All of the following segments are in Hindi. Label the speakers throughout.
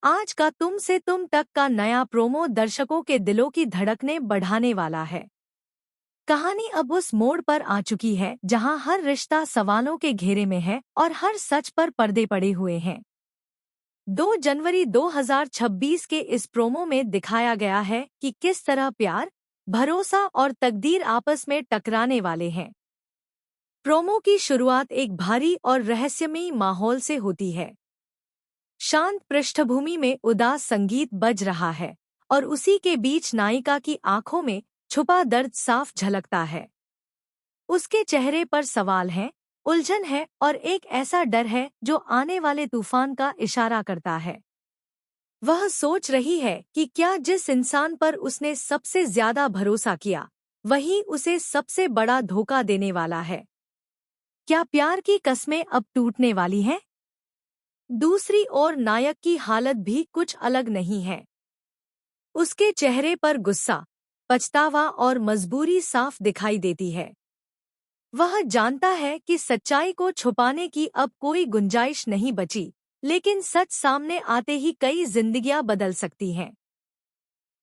Speaker 1: आज का तुम से तुम तक का नया प्रोमो दर्शकों के दिलों की धड़कनें बढ़ाने वाला है। कहानी अब उस मोड़ पर आ चुकी है जहां हर रिश्ता सवालों के घेरे में है और हर सच पर पर्दे पड़े हुए हैं। 2 जनवरी 2026 के इस प्रोमो में दिखाया गया है कि किस तरह प्यार, भरोसा और तकदीर आपस में टकराने वाले हैं। प्रोमो की शुरुआत एक भारी और रहस्यमयी माहौल से होती है। शांत पृष्ठभूमि में उदास संगीत बज रहा है और उसी के बीच नायिका की आंखों में छुपा दर्द साफ झलकता है। उसके चेहरे पर सवाल है, उलझन है और एक ऐसा डर है जो आने वाले तूफान का इशारा करता है। वह सोच रही है कि क्या जिस इंसान पर उसने सबसे ज्यादा भरोसा किया, वही उसे सबसे बड़ा धोखा देने वाला है। क्या प्यार की कस्में अब टूटने वाली हैं? दूसरी ओर नायक की हालत भी कुछ अलग नहीं है। उसके चेहरे पर गुस्सा, पछतावा और मजबूरी साफ दिखाई देती है। वह जानता है कि सच्चाई को छुपाने की अब कोई गुंजाइश नहीं बची, लेकिन सच सामने आते ही कई जिंदगियां बदल सकती हैं।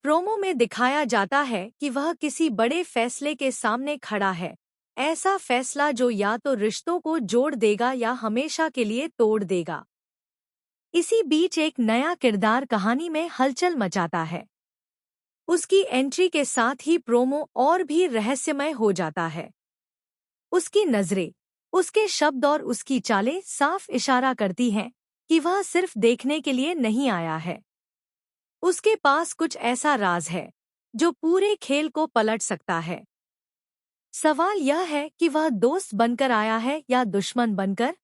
Speaker 1: प्रोमो में दिखाया जाता है कि वह किसी बड़े फैसले के सामने खड़ा है, ऐसा फैसला जो या तो रिश्तों को जोड़ देगा या हमेशा के लिए तोड़ देगा। इसी बीच एक नया किरदार कहानी में हलचल मचाता है। उसकी एंट्री के साथ ही प्रोमो और भी रहस्यमय हो जाता है। उसकी नजरें, उसके शब्द और उसकी चालें साफ इशारा करती हैं कि वह सिर्फ देखने के लिए नहीं आया है। उसके पास कुछ ऐसा राज है जो पूरे खेल को पलट सकता है। सवाल यह है कि वह दोस्त बनकर आया है या दुश्मन बनकर।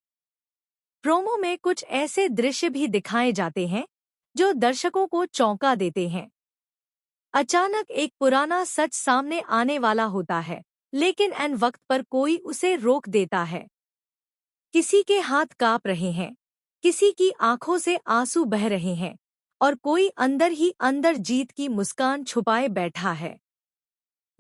Speaker 1: प्रोमो में कुछ ऐसे दृश्य भी दिखाए जाते हैं जो दर्शकों को चौंका देते हैं। अचानक एक पुराना सच सामने आने वाला होता है, लेकिन ऐन वक्त पर कोई उसे रोक देता है। किसी के हाथ कांप रहे हैं, किसी की आंखों से आंसू बह रहे हैं और कोई अंदर ही अंदर जीत की मुस्कान छुपाए बैठा है।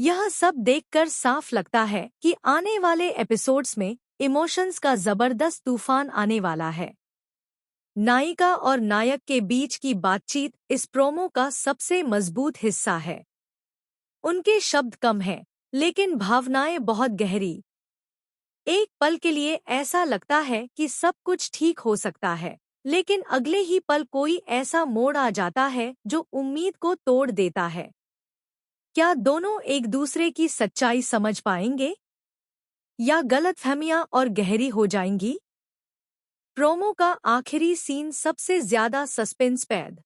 Speaker 1: यह सब देखकर साफ लगता है कि आने वाले एपिसोड्स में इमोशंस का जबरदस्त तूफान आने वाला है। नायिका और नायक के बीच की बातचीत इस प्रोमो का सबसे मजबूत हिस्सा है। उनके शब्द कम हैं, लेकिन भावनाएं बहुत गहरी। एक पल के लिए ऐसा लगता है कि सब कुछ ठीक हो सकता है, लेकिन अगले ही पल कोई ऐसा मोड़ आ जाता है जो उम्मीद को तोड़ देता है। क्या दोनों एक दूसरे की सच्चाई समझ पाएंगे या गलतफहमियां और गहरी हो जाएंगी? प्रोमो का आखिरी सीन सबसे ज्यादा सस्पेंस पैदा